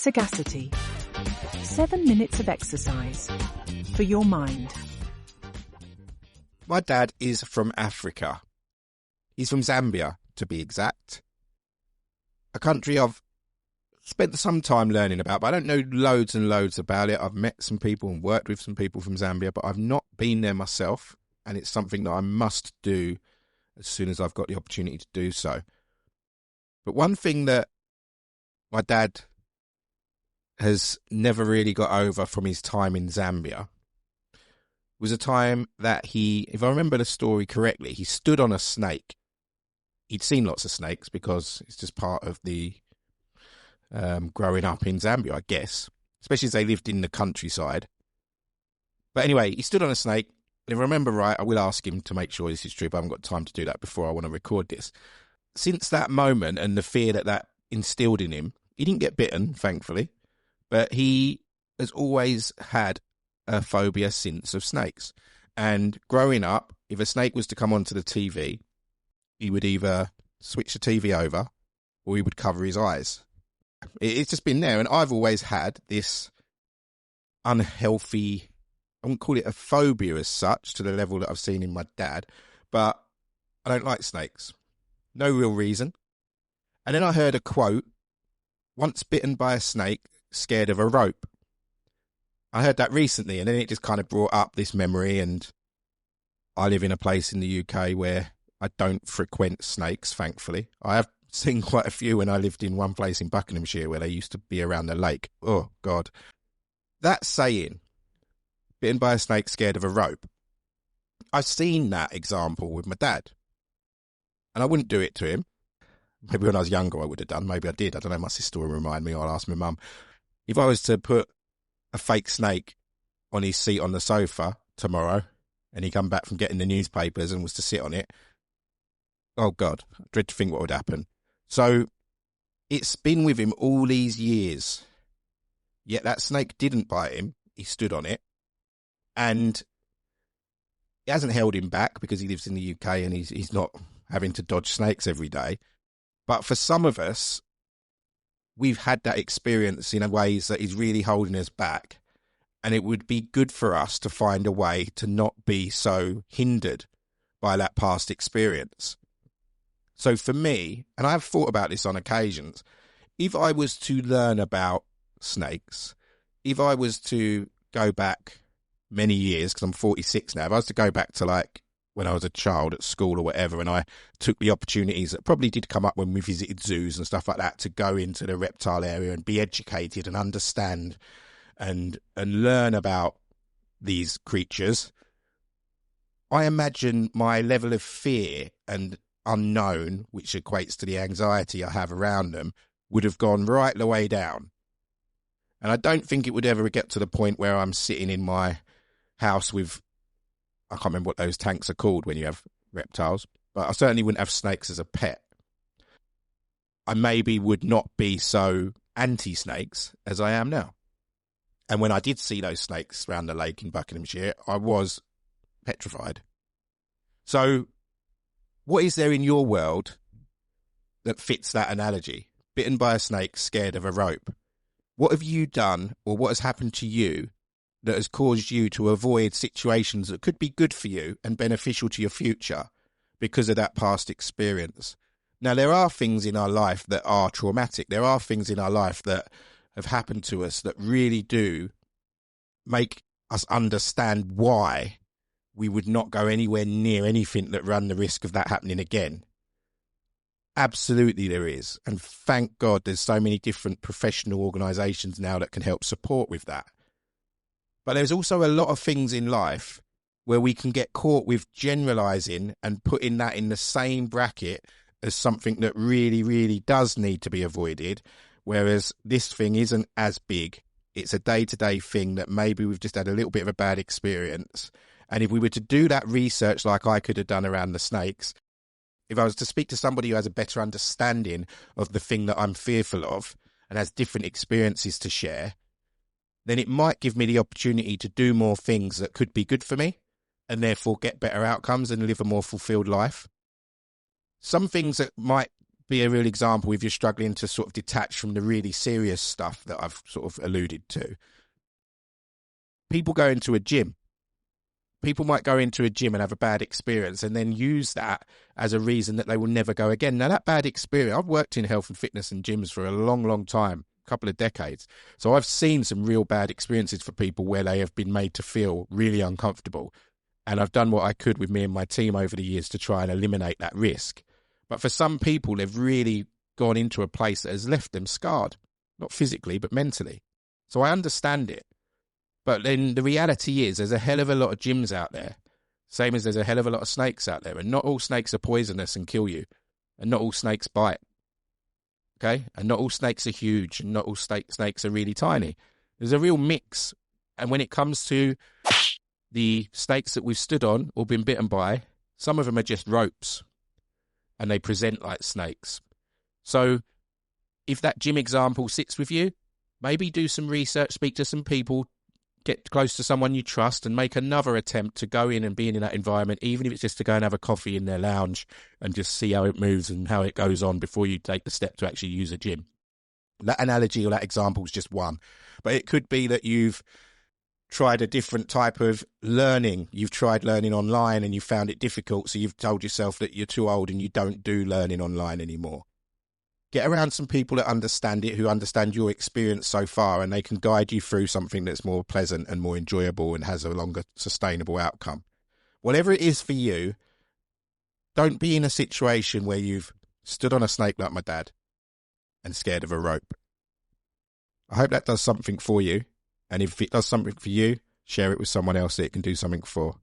Sagacity. 7 minutes of exercise for your mind. My dad is from Africa. He's from Zambia, to be exact. A country I've spent some time learning about, but I don't know loads and loads about it. I've met some people and worked with some people from Zambia, but I've not been there myself, and it's something that I must do as soon as I've got the opportunity to do so. But one thing that my dad has never really got over from his time in Zambia was a time that he, if I remember the story correctly, he stood on a snake. He'd seen lots of snakes because it's just part of the growing up in Zambia, I guess, especially as they lived in the countryside. But anyway, he stood on a snake. And if I remember right, I will ask him to make sure this is true, but I haven't got time to do that before I want to record this. Since that moment and the fear that instilled in him, he didn't get bitten, thankfully, but he has always had a phobia since of snakes. And growing up, if a snake was to come onto the TV, he would either switch the TV over or he would cover his eyes. It's just been there. And I've always had this unhealthy, I wouldn't call it a phobia as such to the level that I've seen in my dad, but I don't like snakes. No real reason. And then I heard a quote, once bitten by a snake, scared of a rope. I heard that recently, and then it just kind of brought up this memory, and I live in a place in the UK where I don't frequent snakes, thankfully. I have seen quite a few when I lived in one place in Buckinghamshire where they used to be around the lake. Oh, God. That saying, bitten by a snake, scared of a rope, I've seen that example with my dad. And I wouldn't do it to him. Maybe when I was younger I would have done. Maybe I did. I don't know. My sister will remind me. I'll ask my mum. If I was to put a fake snake on his seat on the sofa tomorrow and he come back from getting the newspapers and was to sit on it, oh, God, I dread to think what would happen. So it's been with him all these years. Yet that snake didn't bite him. He stood on it. And it hasn't held him back because he lives in the UK and he's not having to dodge snakes every day. But for some of us, we've had that experience in ways that is really holding us back. And it would be good for us to find a way to not be so hindered by that past experience. So for me, and I've thought about this on occasions, if I was to learn about snakes, if I was to go back many years, because I'm 46 now, if I was to go back to like when I was a child at school or whatever, and I took the opportunities that probably did come up when we visited zoos and stuff like that to go into the reptile area and be educated and understand and learn about these creatures, I imagine my level of fear and unknown, which equates to the anxiety I have around them, would have gone right the way down. And I don't think it would ever get to the point where I'm sitting in my house with, I can't remember what those tanks are called when you have reptiles, but I certainly wouldn't have snakes as a pet. I maybe would not be so anti-snakes as I am now. And when I did see those snakes around the lake in Buckinghamshire, I was petrified. So what is there in your world that fits that analogy? Bitten by a snake, scared of a rope. What have you done or what has happened to you that has caused you to avoid situations that could be good for you and beneficial to your future because of that past experience? Now, there are things in our life that are traumatic. There are things in our life that have happened to us that really do make us understand why we would not go anywhere near anything that run the risk of that happening again. Absolutely there is. And thank God there's so many different professional organisations now that can help support with that. But there's also a lot of things in life where we can get caught with generalising and putting that in the same bracket as something that really, really does need to be avoided, whereas this thing isn't as big. It's a day-to-day thing that maybe we've just had a little bit of a bad experience. And if we were to do that research like I could have done around the snakes, if I was to speak to somebody who has a better understanding of the thing that I'm fearful of and has different experiences to share, then it might give me the opportunity to do more things that could be good for me and therefore get better outcomes and live a more fulfilled life. Some things that might be a real example if you're struggling to sort of detach from the really serious stuff that I've sort of alluded to. People go into a gym. People might go into a gym and have a bad experience and then use that as a reason that they will never go again. Now, that bad experience, I've worked in health and fitness and gyms for a long, long time, a couple of decades. So I've seen some real bad experiences for people where they have been made to feel really uncomfortable. And I've done what I could with me and my team over the years to try and eliminate that risk. But for some people, they've really gone into a place that has left them scarred, not physically, but mentally. So I understand it. But then the reality is there's a hell of a lot of gyms out there, same as there's a hell of a lot of snakes out there. And not all snakes are poisonous and kill you. And not all snakes bite. Okay? And not all snakes are huge. And not all snakes are really tiny. There's a real mix. And when it comes to the snakes that we've stood on or been bitten by, some of them are just ropes. And they present like snakes. So if that gym example sits with you, maybe do some research, speak to some people, get close to someone you trust and make another attempt to go in and be in that environment, even if it's just to go and have a coffee in their lounge and just see how it moves and how it goes on before you take the step to actually use a gym. That analogy or that example is just one. But it could be that you've tried a different type of learning. You've tried learning online and you found it difficult, so you've told yourself that you're too old and you don't do learning online anymore. Get around some people that understand it, who understand your experience so far, and they can guide you through something that's more pleasant and more enjoyable and has a longer sustainable outcome. Whatever it is for you, don't be in a situation where you've stood on a snake like my dad and scared of a rope. I hope that does something for you. And if it does something for you, share it with someone else that it can do something for.